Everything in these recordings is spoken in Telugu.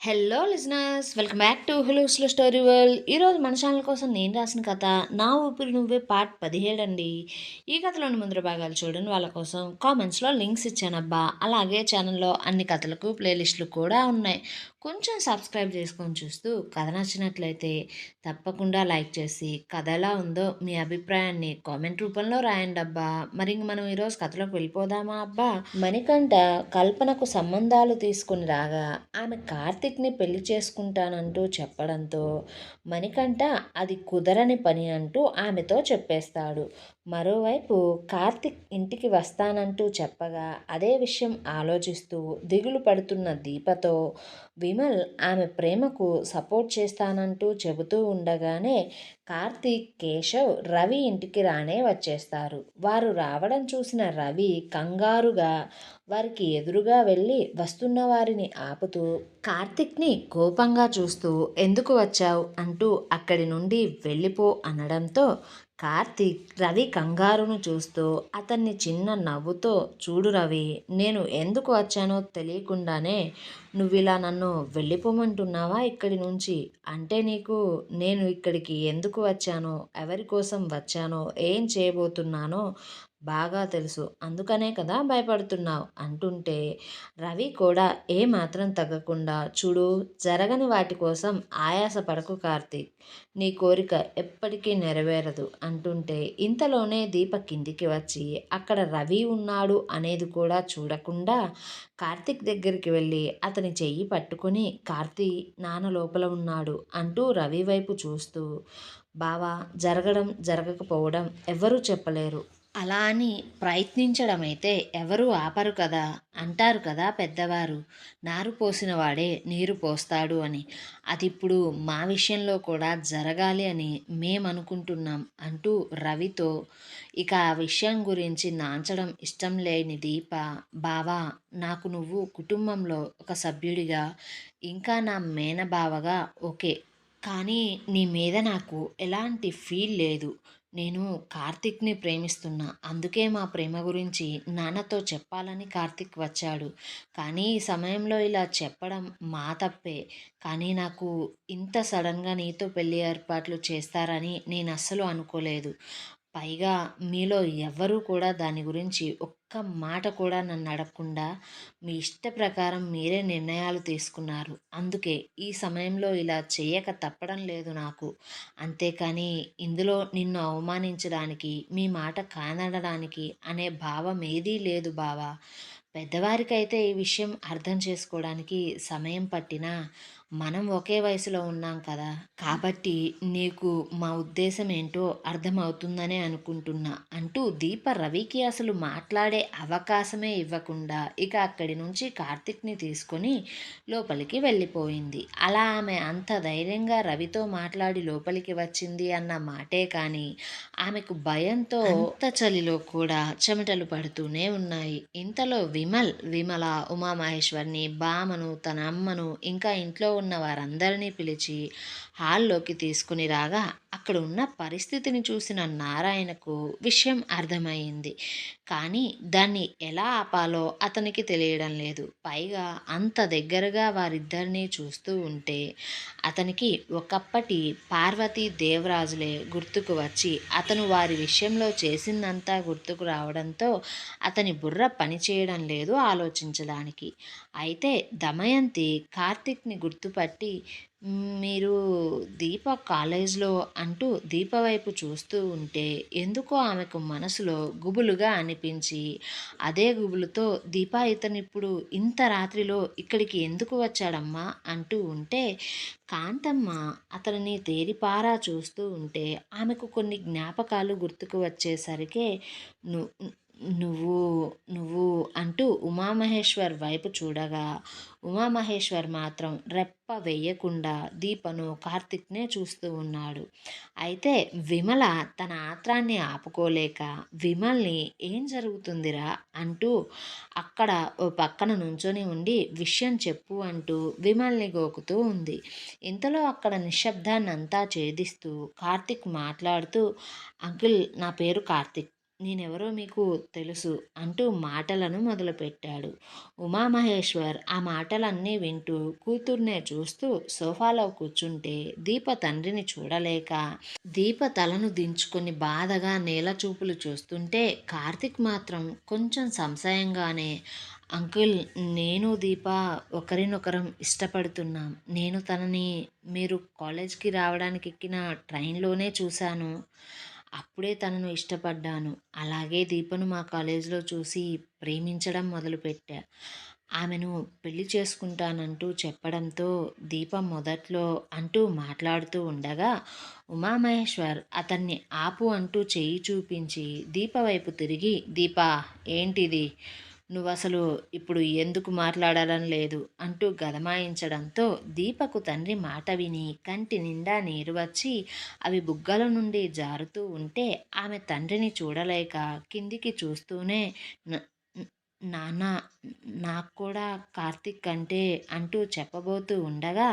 Hello listeners, welcome back to హులూస్లో స్టోరీ వరల్డ్. ఈరోజు మన ఛానల్ కోసం నేను రాసిన కథ నా ఊపిరి నువ్వే పార్ట్ 17 అండి. ఈ కథలోని ముందర భాగాలు చూడండి, వాళ్ళ కోసం కామెంట్స్లో లింక్స్ ఇచ్చానబ్బా. అలాగే ఛానల్లో అన్ని కథలకు ప్లేలిస్టులు కూడా ఉన్నాయి. కొంచెం సబ్స్క్రైబ్ చేసుకొని చూస్తూ కథ నచ్చినట్లయితే తప్పకుండా లైక్ చేసి కథ ఎలా ఉందో మీ అభిప్రాయాన్ని కామెంట్ రూపంలో రాయండి అబ్బా. మరి ఇంక మనం ఈరోజు కథలోకి వెళ్ళిపోదామా అబ్బా. మణికంఠ కల్పనకు సంబంధాలు తీసుకుని రాగా ఆమె కార్తిక్ని పెళ్లి చేసుకుంటానంటూ చెప్పడంతో మణికంఠ అది కుదరని పని అంటూ ఆమెతో చెప్పేస్తాడు. మరోవైపు కార్తిక్ ఇంటికి వస్తానంటూ చెప్పగా అదే విషయం ఆలోచిస్తూ దిగులు పడుతున్న దీపతో విమల్ ఆమె ప్రేమకు సపోర్ట్ చేస్తానంటూ చెబుతూ ఉండగానే కార్తీక్, కేశవ్ రవి ఇంటికి రానే వచ్చేస్తారు. వారు రావడం చూసిన రవి కంగారుగా వారికి ఎదురుగా వెళ్ళి వస్తున్న వారిని ఆపుతూ కార్తిక్ని కోపంగా చూస్తూ ఎందుకు వచ్చావు అంటూ అక్కడి నుండి వెళ్ళిపో అనడంతో కార్తీక్ రవి కంగారును చూస్తూ అతన్ని చిన్న నవ్వుతో, చూడు రవి, నేను ఎందుకు వచ్చానో తెలియకుండానే నువ్విలా నన్ను వెళ్ళిపోమంటున్నావా ఇక్కడి నుంచి? అంటే నీకు నేను ఇక్కడికి ఎందుకు వచ్చానో, ఎవరి కోసం వచ్చానో, ఏం చేయబోతున్నానో బాగా తెలుసు. అందుకనే కదా భయపడుతున్నావు అంటుంటే రవి కూడా ఏమాత్రం తగ్గకుండా, చూడు, జరగని వాటి కోసం ఆయాస పడకు కార్తీక్, నీ కోరిక ఎప్పటికీ నెరవేరదు అంటుంటే ఇంతలోనే దీప కిందికి వచ్చి అక్కడ రవి ఉన్నాడు అనేది కూడా చూడకుండా కార్తీక్ దగ్గరికి వెళ్ళి అతని చెయ్యి పట్టుకుని, కార్తీ, నాన్న లోపల ఉన్నాడు అంటూ రవి వైపు చూస్తూ, బావా, జరగడం జరగకపోవడం ఎవరూ చెప్పలేరు, అలా అని ప్రయత్నించడం అయితే ఎవరూ ఆపరు కదా, అంటారు కదా పెద్దవారు, నారు పోసిన వాడే నీరు పోస్తాడు అని. అది ఇప్పుడు మా విషయంలో కూడా జరగాలి అని మేమనుకుంటున్నాం అంటూ రవితో ఇక ఆ విషయం గురించి నాంచడం ఇష్టం లేని దీప, బావా, నాకు నువ్వు కుటుంబంలో ఒక సభ్యుడిగా, ఇంకా నా మేనబావగా ఓకే, కానీ నీ మీద నాకు ఎలాంటి ఫీల్ లేదు. నేను కార్తిక్ని ప్రేమిస్తున్నా, అందుకే మా ప్రేమ గురించి నాన్నతో చెప్పాలని కార్తిక్ వచ్చాడు. కానీ ఈ సమయంలో ఇలా చెప్పడం మా తప్పే. కానీ నాకు ఇంత సడన్గా నీతో పెళ్లి ఏర్పాట్లు చేస్తారని నేను అస్సలు అనుకోలేదు. పైగా మీలో ఎవ్వరూ కూడా దాని గురించి ఒక్క మాట కూడా నన్ను అడగకుండా మీ ఇష్ట ప్రకారం మీరే నిర్ణయాలు తీసుకున్నారు. అందుకే ఈ సమయంలో ఇలా చేయక తప్పడం లేదు నాకు. అంతేకాని ఇందులో నిన్ను అవమానించడానికి, మీ మాట కాదనడానికి అనే భావం ఏదీ లేదు బావా. పెద్దవారికైతే ఈ విషయం అర్థం చేసుకోవడానికి సమయం పట్టినా మనం ఒకే వయసులో ఉన్నాం కదా, కాబట్టి నీకు మా ఉద్దేశం ఏంటో అర్థమవుతుందనే అనుకుంటున్నా అంటూ దీప రవికి అసలు మాట్లాడే అవకాశమే ఇవ్వకుండా ఇక అక్కడి నుంచి కార్తిక్ని తీసుకొని లోపలికి వెళ్ళిపోయింది. అలా ఆమె అంత ధైర్యంగా రవితో మాట్లాడి లోపలికి వచ్చింది అన్న మాటే కానీ ఆమెకు భయంతో అంత చలిలో కూడా చెమటలు పడుతూనే ఉన్నాయి. ఇంతలో విమల ఉమామహేశ్వర్ని, బామను, తన అమ్మను, ఇంకా ఇంట్లో ఉన్న వారందరినీ పిలిచి హాల్లోకి తీసుకుని రాగా అక్కడ ఉన్న పరిస్థితిని చూసిన నారాయణకు విషయం అర్థమైంది. కానీ దాన్ని ఎలా ఆపాలో అతనికి తెలియడం లేదు. పైగా అంత దగ్గరగా వారిద్దరినీ చూస్తూ ఉంటే అతనికి ఒకప్పటి పార్వతీ దేవరాజులే గుర్తుకు వచ్చి అతను వారి విషయంలో చేసిందంతా గుర్తుకు రావడంతో అతని బుర్ర పనిచేయడం లేదు ఆలోచించడానికి. అయితే దమయంతి కార్తిక్ని గుర్తుపట్టి, మీరు దీప కాలేజ్లో అంటూ దీప వైపు చూస్తూ ఉంటే ఎందుకో ఆమెకు మనసులో గుబులుగా అనిపించి అదే గుబులుతో, దీప, ఇతనిప్పుడు ఇంత రాత్రిలో ఇక్కడికి ఎందుకు వచ్చాడమ్మా అంటూ ఉంటే కాంతమ్మ అతనిని తేరిపారా చూస్తూ ఉంటే ఆమెకు కొన్ని జ్ఞాపకాలు గుర్తుకు వచ్చేసరికి ను నువ్వు నువ్వు అంటూ ఉమామహేశ్వర్ వైపు చూడగా ఉమామహేశ్వర్ మాత్రం రెప్ప వేయకుండా దీపను, కార్తిక్నే చూస్తూ ఉన్నాడు. అయితే విమల తన ఆత్రాన్ని ఆపుకోలేక విమల్ని, ఏం జరుగుతుందిరా అంటూ అక్కడ ఓ పక్కన నుంచొని ఉండి విషయం చెప్పు అంటూ విమల్ని గోకుతూ ఉంది. ఇంతలో అక్కడ నిశ్శబ్దాన్ని అంతా ఛేదిస్తూ కార్తిక్ మాట్లాడుతూ, అంకుల్, నా పేరు కార్తిక్, నేనెవరో మీకు తెలుసు అంటూ మాటలను మొదలుపెట్టాడు. ఉమామహేశ్వర్ ఆ మాటలన్నీ వింటూ కూతుర్నే చూస్తూ సోఫాలో కూర్చుంటే దీప తండ్రిని చూడలేక దీప తలను దించుకొని బాధగా నేల చూపులు చూస్తుంటే కార్తిక్ మాత్రం కొంచెం సంశయంగానే అంకుల్, నేను దీప ఒకరినొకరం ఇష్టపడుతున్నాం. నేను తనని మీరు కాలేజ్కి రావడానికి ఎక్కిన ట్రైన్లోనే చూశాను. అప్పుడే తనను ఇష్టపడ్డాను. అలాగే దీపను మా కాలేజీలో చూసి ప్రేమించడం మొదలుపెట్టా. ఆమెను పెళ్లి చేసుకుంటానంటూ చెప్పడంతో దీప మొదట్లో అంటూ మాట్లాడుతూ ఉండగా ఉమామహేశ్వర్ అతన్ని ఆపు అంటూ చెయ్యి చూపించి దీప వైపు తిరిగి, దీపా, ఏంటిది? నువ్వసలు ఇప్పుడు ఎందుకు మాట్లాడాలని లేదు అంటూ గదమాయించడంతో దీపకు తండ్రి మాట విని కంటి నిండా నీరు వచ్చి అవి బుగ్గల నుండి జారుతూ ఉంటే ఆమె తండ్రిని చూడలేక కిందికి చూస్తూనే "న- నాన్న, నాకు కూడా కార్తిక్ అంటే" అంటూ చెప్పబోతూ ఉండగా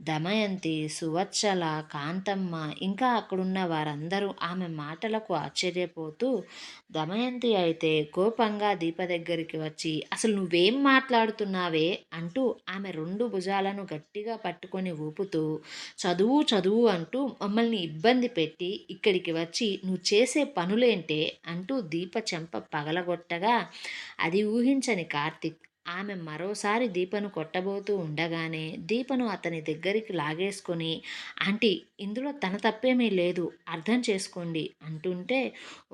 దమయంతి, సువత్సల, కాంతమ్మ ఇంకా అక్కడున్న వారందరూ ఆమె మాటలకు ఆశ్చర్యపోతూ, దమయంతి అయితే కోపంగా దీప దగ్గరికి వచ్చి అసలు నువ్వేం మాట్లాడుతున్నావే అంటూ ఆమె రెండు భుజాలను గట్టిగా పట్టుకొని ఊపుతూ, చదువు చదువు అంటూ మమ్మల్ని ఇబ్బంది పెట్టి ఇక్కడికి వచ్చి నువ్వు చేసే పనులేంటే అంటూ దీప చెంప పగలగొట్టగా అది ఊహించని కార్తిక్ ఆమె మరోసారి దీపను కొట్టబోతూ ఉండగానే దీపను అతని దగ్గరికి లాగేసుకొని, ఆంటీ, ఇందులో తన తప్పేమీ లేదు, అర్థం చేసుకోండి అంటుంటే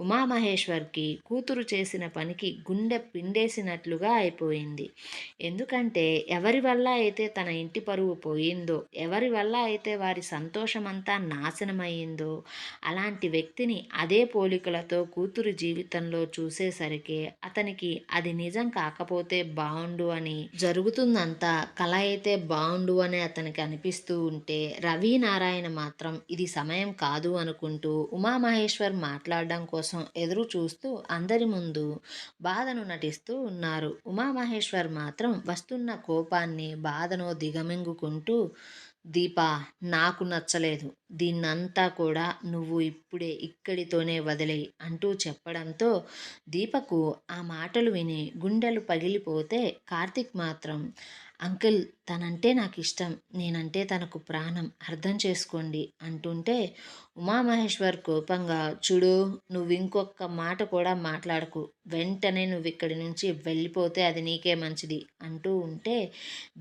ఉమామహేశ్వర్కి కూతురు చేసిన పనికి గుండె పిండేసినట్లుగా అయిపోయింది. ఎందుకంటే ఎవరి వల్ల అయితే తన ఇంటి పరువు పోయిందో, ఎవరి వల్ల అయితే వారి సంతోషమంతా నాశనమయ్యిందో అలాంటి వ్యక్తిని అదే పోలికలతో కూతురు జీవితంలో చూసేసరికి అతనికి అది నిజం కాకపోతే బావుండు అని, జరుగుతుందంతా కల అయితే బావుండు అని అతనికి అనిపిస్తూ ఉంటే రవి నారాయణ మాత్రం ఇది సమయం కాదు అనుకుంటూ ఉమామహేశ్వర్ మాట్లాడడం కోసం ఎదురు చూస్తూ అందరి ముందు బాధను నటిస్తూ ఉన్నారు. ఉమామహేశ్వర్ మాత్రం వస్తున్న కోపాన్ని బాధను దిగమింగుకుంటూ, దీపా, నాకు నచ్చలేదు, దీన్నంతా కూడా నువ్వు ఇప్పుడే ఇక్కడితోనే వదిలేయి అంటూ చెప్పడంతో దీపకు ఆ మాటలు విని గుండెలు పగిలిపోతే కార్తిక్ మాత్రం, అంకుల్, తనంటే నాకు ఇష్టం, నేనంటే తనకు ప్రాణం, అర్థం చేసుకోండి అంటుంటే ఉమామహేశ్వర్ కోపంగా, చూడు, నువ్వు ఇంకొక మాట కూడా మాట్లాడకు, వెంటనే నువ్వు ఇక్కడి నుంచి వెళ్ళిపోతే అది నీకే మంచిది అంటూ ఉంటే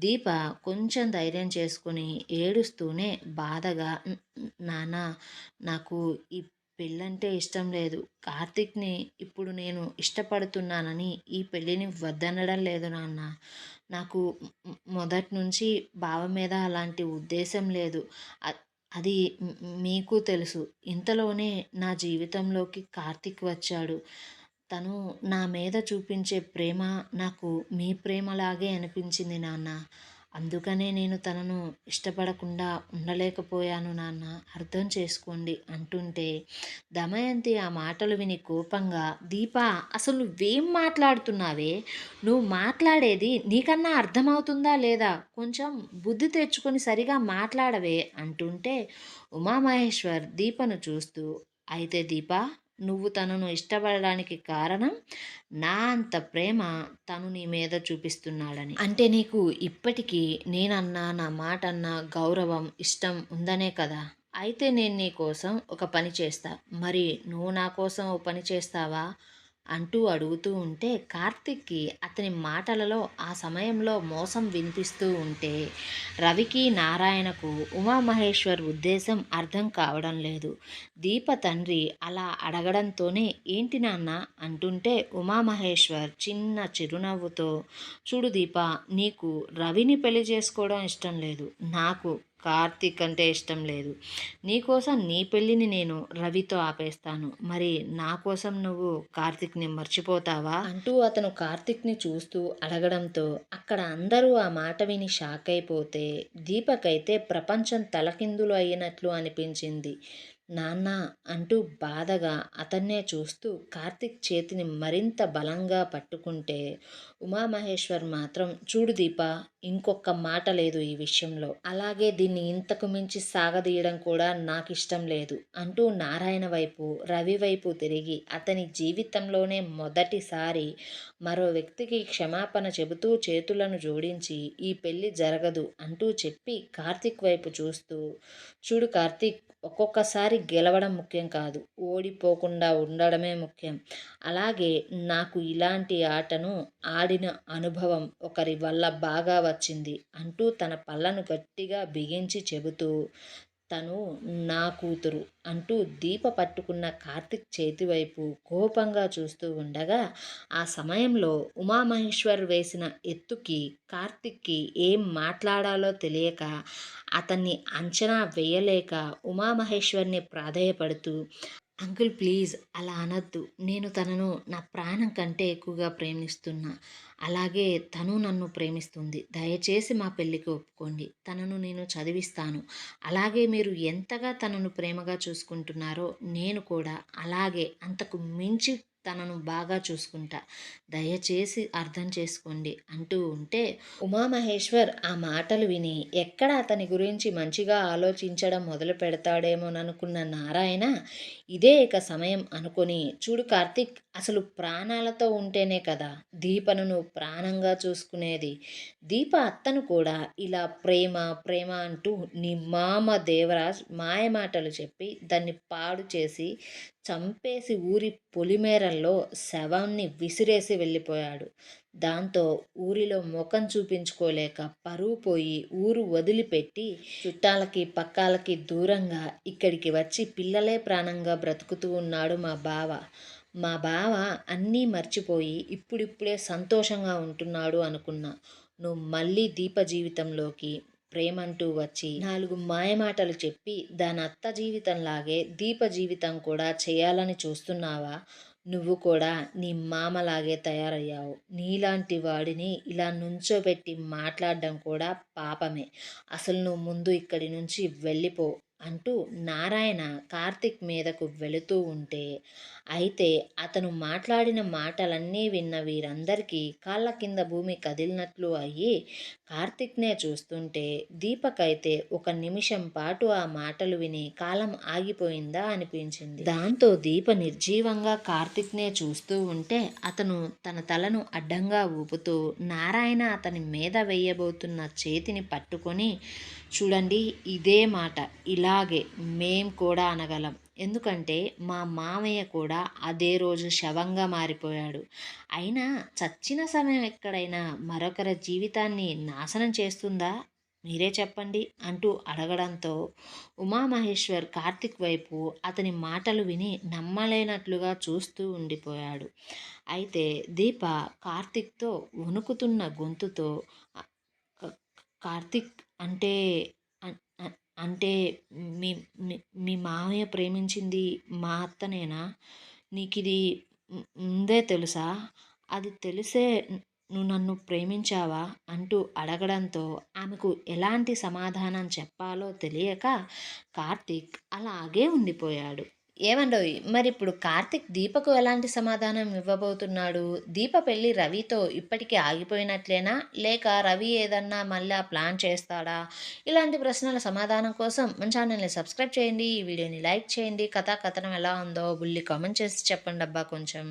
దీప కొంచెం ధైర్యం చేసుకుని ఏడుస్తూనే బాధగా, నాన్న, నాకు ఈ పెళ్ళంటే ఇష్టం లేదు. కార్తిక్‌ని ఇప్పుడు నేను ఇష్టపడుతున్నానని ఈ పెళ్ళిని వద్దనడం లేదు నాన్న. నాకు మొదటి నుంచి బావ మీద అలాంటి ఉద్దేశం లేదు. అ అది మీకు తెలుసు. ఇంతలోనే నా జీవితంలోకి కార్తిక్ వచ్చాడు. తను నా మీద చూపించే ప్రేమ నాకు మీ ప్రేమలాగే అనిపించింది నాన్న. అందుకనే నేను తనను ఇష్టపడకుండా ఉండలేకపోయాను నాన్న, అర్థం చేసుకోండి అంటుంటే దమయంతి ఆ మాటలు విని కోపంగా, దీపా, అసలు నువ్వేం మాట్లాడుతున్నావే? నువ్వు మాట్లాడేది నీకన్నా అర్థమవుతుందా లేదా? కొంచెం బుద్ధి తెచ్చుకొని సరిగా మాట్లాడవే అంటుంటే ఉమామహేశ్వర్ దీపను చూస్తూ, అయితే దీపా, నువ్వు తనను ఇష్టపడడానికి కారణం నా అంత ప్రేమ తను నీ మీద చూపిస్తున్నాడని. అంటే నీకు ఇప్పటికీ నేనన్నా, నా మాటన్నా గౌరవం, ఇష్టం ఉందనే కదా? అయితే నేను నీ కోసం ఒక పని చేస్తా. మరి నువ్వు నా కోసం ఓ పని చేస్తావా? అంటూ అడుగుతూ ఉంటే కార్తిక్‌కి అతని మాటలలో ఆ సమయంలో మోసం వినిపిస్తూ ఉంటే రవికి, నారాయణకు ఉమామహేశ్వర్ ఉద్దేశం అర్థం కావడం లేదు. దీప తండ్రి అలా అడగడంతోనే ఏంటి నాన్న అంటుంటే ఉమామహేశ్వర్ చిన్న చిరునవ్వుతో, చూడు దీప, నీకు రవిని పెళ్లి చేసుకోవడం ఇష్టం లేదు. నాకు కార్తీక్ అంటే ఇష్టం లేదు. నీకోసం నీ పెళ్ళిని నేను రవితో ఆపేస్తాను. మరి నా కోసం నువ్వు కార్తీక్‌ని మర్చిపోతావా అంటూ అతను కార్తీక్‌ని చూస్తూ అడగడంతో అక్కడ అందరూ ఆ మాట విని షాక్ అయిపోతే దీపకైతే ప్రపంచం తలకిందులు అయినట్లు అనిపించింది. నాన్న అంటూ బాధగా అతన్నే చూస్తూ కార్తీక్ చేతిని మరింత బలంగా పట్టుకుంటే ఉమామహేశ్వర్ మాత్రం చూడు దీప, ఇంకొక మాట లేదు ఈ విషయంలో. అలాగే దీన్ని ఇంతకు మించి సాగదీయడం కూడా నాకిష్టం లేదు అంటూ నారాయణ వైపు, రవి వైపు తిరిగి అతని జీవితంలోనే మొదటిసారి మరో వ్యక్తికి క్షమాపణ చెబుతూ చేతులను జోడించి ఈ పెళ్లి జరగదు అంటూ చెప్పి కార్తీక్ వైపు చూస్తూ, చూడు కార్తీక్, ఒక్కొక్కసారి గెలవడం ముఖ్యం కాదు, ఓడిపోకుండా ఉండడమే ముఖ్యం. అలాగే నాకు ఇలాంటి ఆటను ఆడిన అనుభవం ఒకరి వల్ల బాగా వచ్చింది అంటూ తన పళ్ళను గట్టిగా బిగించి చెబుతూ, తను నా కూతురు అంటూ దీప పట్టుకున్న కార్తీక్ చేతివైపు కోపంగా చూస్తూ ఉండగా ఆ సమయంలో ఉమామహేశ్వర్ వేసిన ఎత్తుకి కార్తీక్కి ఏం మాట్లాడాలో తెలియక, అతన్ని అంచనా వేయలేక ఉమామహేశ్వర్ని ప్రాధేయపడుతూ, అంకుల్ ప్లీజ్ అలా అనొద్దు. నేను తనను నా ప్రాణం కంటే ఎక్కువగా ప్రేమిస్తున్నా. అలాగే తను నన్ను ప్రేమిస్తుంది. దయచేసి మా పెళ్ళికి ఒప్పుకోండి. తనను నేను చదివిస్తాను. అలాగే మీరు ఎంతగా తనను ప్రేమగా చూసుకుంటున్నారో నేను కూడా అలాగే అంతకు మించి తనను బాగా చూసుకుంటా. దయచేసి అర్థం చేసుకోండి అంటూ ఉంటే ఉమామహేశ్వర్ ఆ మాటలు విని ఎక్కడ అతని గురించి మంచిగా ఆలోచించడం మొదలు పెడతాడేమోననుకున్న నారాయణ ఇదే ఇక సమయం అనుకొని, చూడు కార్తీక్, అసలు ప్రాణాలతో ఉంటేనే కదా దీపను నువ్వు ప్రాణంగా చూసుకునేది. దీప అత్తను కూడా ఇలా ప్రేమ ప్రేమ అంటూ నీ మామ దేవరాజ్ మాయమాటలు చెప్పి దాన్ని పాడు చేసి చంపేసి ఊరి పొలిమేరల్లో శవాన్ని విసిరేసి వెళ్ళిపోయాడు. దాంతో ఊరిలో ముఖం చూపించుకోలేక పరువు పోయి ఊరు వదిలిపెట్టి చుట్టాలకి పక్కాలకి దూరంగా ఇక్కడికి వచ్చి పిల్లలే ప్రాణంగా బ్రతుకుతూ ఉన్నాడు మా బావ. మా బావ అన్నీ మర్చిపోయి ఇప్పుడిప్పుడే సంతోషంగా ఉంటున్నాడు అనుకున్నా. నువ్వు మళ్ళీ దీప జీవితంలోకి ప్రేమంటూ వచ్చి 4 మాయమాటలు చెప్పి దాని అత్త జీవితంలాగే దీప జీవితం కూడా చేయాలని చూస్తున్నావా? నువ్వు కూడా నీ మామలాగే తయారయ్యావు. నీలాంటి వాడిని ఇలా నుంచోబెట్టి మాట్లాడడం కూడా పాపమే. అసలు నువ్వు ముందు ఇక్కడి నుంచి వెళ్ళిపో అంటూ నారాయణ కార్తీక్ మీదకు వెళుతూ ఉంటే, అయితే అతను మాట్లాడిన మాటలన్నీ విన్న వీరందరికీ కాళ్ళ కింద భూమి కదిలినట్లు అయ్యి కార్తీక్నే చూస్తుంటే దీపకైతే ఒక నిమిషం పాటు ఆ మాటలు విని కాలం ఆగిపోయిందా అనిపించింది. దాంతో దీప నిర్జీవంగా కార్తీక్నే చూస్తూ ఉంటే అతను తన తలను అడ్డంగా ఊపుతూ నారాయణ అతని మీద వేయబోతున్న చేతిని పట్టుకొని, చూడండి ఇదే మాట ఇలాగే మేం కూడా అనగలం. ఎందుకంటే మా మామయ్య కూడా అదే రోజు శవంగా మారిపోయాడు. అయినా చచ్చిన సమయం ఎక్కడైనా మరొకరి జీవితాన్ని నాశనం చేస్తుందా? మీరే చెప్పండి అంటూ అడగడంతో ఉమామహేశ్వర్ కార్తీక్ వైపు అతని మాటలు విని నమ్మలేనట్లుగా చూస్తూ ఉండిపోయాడు. అయితే దీప కార్తీక్తో వణుకుతున్న గొంతుతో, "క- కార్తీక్ అంటే అన్- అన్- అంటే మీ మీ మీ మామయ్య ప్రేమించింది మా అత్తనేనా? నీకిది ముందే తెలుసా? అది తెలిసే నువ్వు నన్ను ప్రేమించావా?" అంటూ అడగడంతో ఆమెకు ఎలాంటి సమాధానం చెప్పాలో తెలియక కార్తీక్ అలాగే ఉండిపోయాడు. ఏమండోయ్, మరిప్పుడు కార్తీక్ దీపకు ఎలాంటి సమాధానం ఇవ్వబోతున్నాడు? దీప పెళ్ళి రవితో ఇప్పటికే ఆగిపోయినట్లేనా? లేక రవి ఏదన్నా మళ్ళా ప్లాన్ చేస్తాడా? ఇలాంటి ప్రశ్నల సమాధానం కోసం మన ఛానల్ని సబ్స్క్రైబ్ చేయండి. ఈ వీడియోని లైక్ చేయండి. కథా కథనం ఎలా ఉందో బుల్లి కామెంట్ చేసి చెప్పండి అబ్బా కొంచెం.